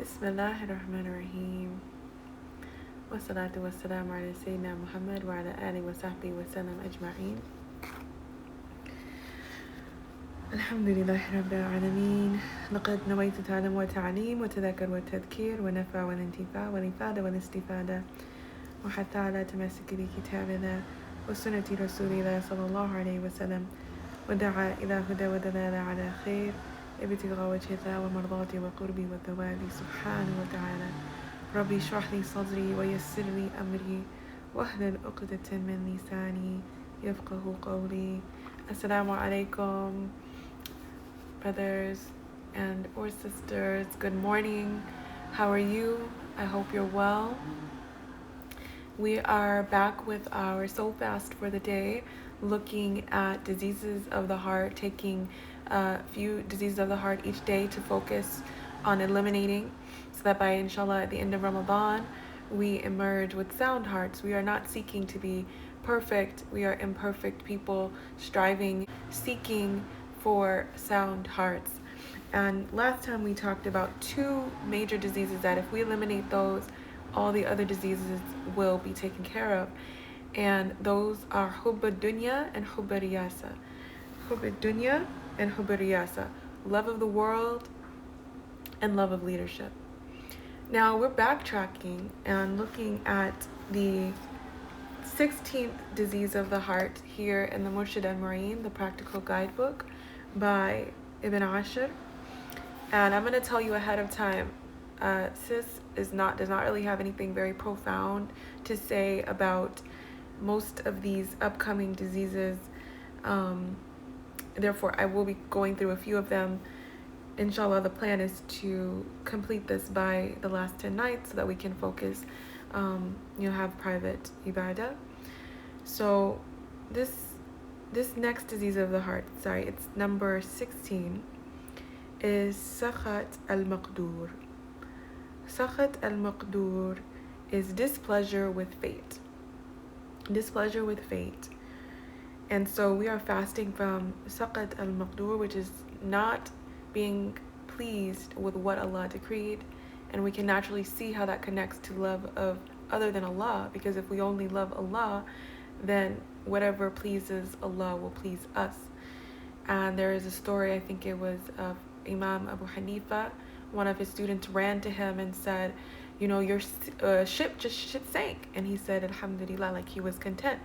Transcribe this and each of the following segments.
Bismillahir Rahmanir Rahim. Wassalatu wassalamu ala Sayyidina Muhammad wa ala alihi wa sahbihi wa sallam ajma'in. Alhamdulillah Rabbil Alameen. لقد نويت تعلم وتعليم وتذكر والتذكير ونفع والانتفاع والإفادة والاستفادة وحتى على تمسك بكتاب الله وسنة رسول الله صلى الله عليه وسلم ودعا إلى هدى ودلالة على خير ابتغاء وجه الله ومرضاتي وقربي وثوابي سبحانه وتعالى. ربي اشرح لي صدري ويسر لي أمري واحلل عقدة من لساني يفقه قولي. Assalamu alaikum, brothers and or sisters. Good morning. How are you? I hope you're well. We are back with our soul fast for the day, looking at diseases of the heart, taking a few diseases of the heart each day to focus on eliminating, so that by inshallah at the end of Ramadan we emerge with sound hearts. We are not seeking to be perfect. We are imperfect people striving, seeking for sound hearts. And last time we talked about two major diseases that if we eliminate those, all the other diseases will be taken care of. And those are hubba dunya and hubba riyasa. Hubba dunya and hubba riyasa. Love of the world and love of leadership. Now we're backtracking and looking at the 16th disease of the heart here in the Murshid al-Mareen, the practical guidebook by Ibn Ashir. And I'm going to tell you ahead of time, sis does not really have anything very profound to say about most of these upcoming diseases. Therefore, I will be going through a few of them. Inshallah, the plan is to complete this by the last 10 nights so that we can focus, have private ibadah. So this next disease of the heart, it's number 16, is sakhat al-maqdur. Sakhat al-maqdur is displeasure with fate. Displeasure with fate. And so we are fasting from sakhat al-maqdur, which is not being pleased with what Allah decreed. And we can naturally see how that connects to love of other than Allah, because if we only love Allah, then whatever pleases Allah will please us. And there is a story, I think it was of Imam Abu Hanifa. One of his students ran to him and said, your ship sank. And he said, Alhamdulillah, like he was content.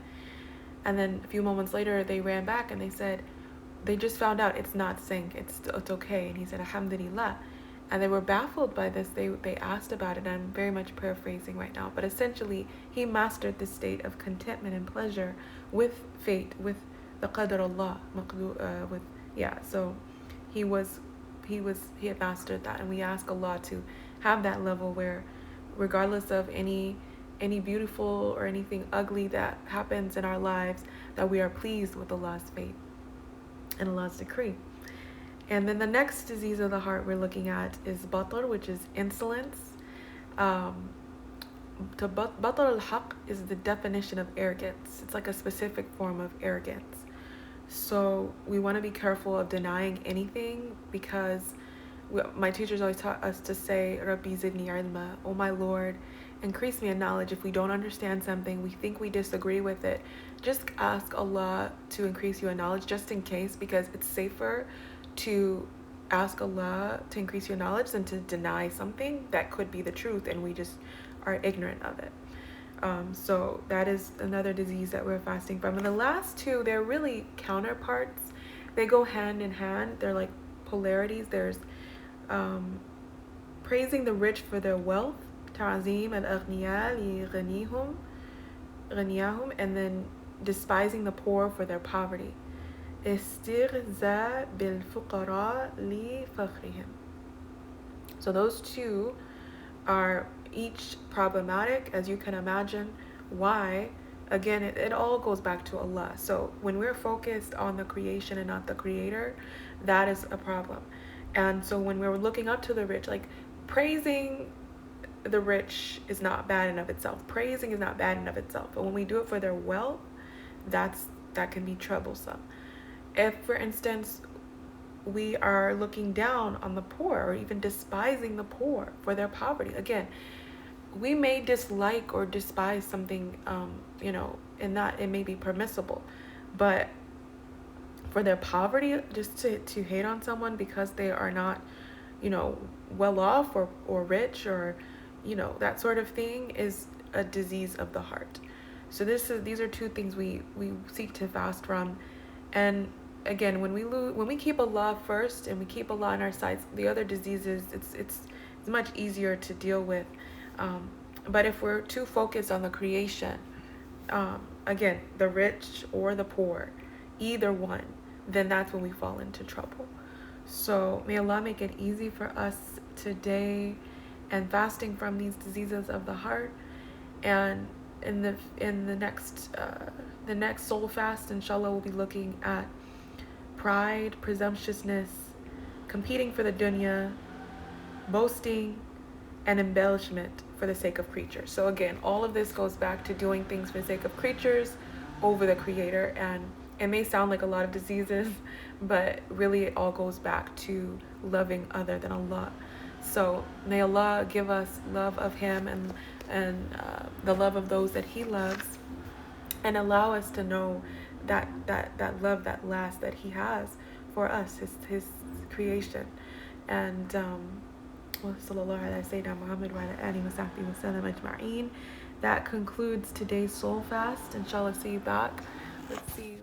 And then a few moments later, they ran back and they said, they just found out it's not sank, it's okay. And he said, Alhamdulillah. And they were baffled by this. They asked about it. I'm very much paraphrasing right now. But essentially, he mastered the state of contentment and pleasure with fate, with the qadr Allah. So he had mastered that. And we ask Allah to have that level where, regardless of any beautiful or anything ugly that happens in our lives, that we are pleased with Allah's fate and Allah's decree. And then the next disease of the heart we're looking at is batar, which is insolence. Batar al-haq is the definition of arrogance. It's like a specific form of arrogance. So we want to be careful of denying anything, because my teachers always taught us to say, Rabbi zidni ilma, oh my Lord, increase me in knowledge. If we don't understand something, we think we disagree with it, just ask Allah to increase you in knowledge, just in case, because it's safer to ask Allah to increase your knowledge than to deny something that could be the truth and we just are ignorant of it. So that is another disease that we're fasting from. And the last two, they're really counterparts. They go hand in hand. They're like polarities. There's praising the rich for their wealth, ta'zim al-aghniya li ghaniyahum, and then despising the poor for their poverty. استغزاء بالفقراء لفقرهم. So those two are each problematic, as you can imagine. Why? Again, it all goes back to Allah. So when we're focused on the creation and not the creator, that is a problem. And so when we're looking up to the rich, like praising the rich is not bad in of itself. Praising is not bad in of itself. But when we do it for their wealth, that can be troublesome. If, for instance, we are looking down on the poor or even despising the poor for their poverty. Again, we may dislike or despise something, and that it may be permissible, but for their poverty, just to hate on someone because they are not, well off or rich or, that sort of thing is a disease of the heart. So these are two things we seek to fast from. And again, when we keep Allah first and we keep Allah on our sides, the other diseases, it's much easier to deal with. But if we're too focused on the creation, again, the rich or the poor, either one, then that's when we fall into trouble. So may Allah make it easy for us today and fasting from these diseases of the heart. And in the next soul fast, inshallah, we'll be looking at pride, presumptuousness, competing for the dunya, boasting, and embellishment for the sake of creatures. So again, all of this goes back to doing things for the sake of creatures over the Creator. And it may sound like a lot of diseases, but really it all goes back to loving other than Allah. So may Allah give us love of Him and the love of those that He loves, and allow us to know that love that lasts that He has for us, His creation. And sallallahu ala sayyidina Muhammad wa ala alihi wa sahbihi wa sallam ajma'een. That concludes today's soul fast. Inshallah, see you back. Let's see.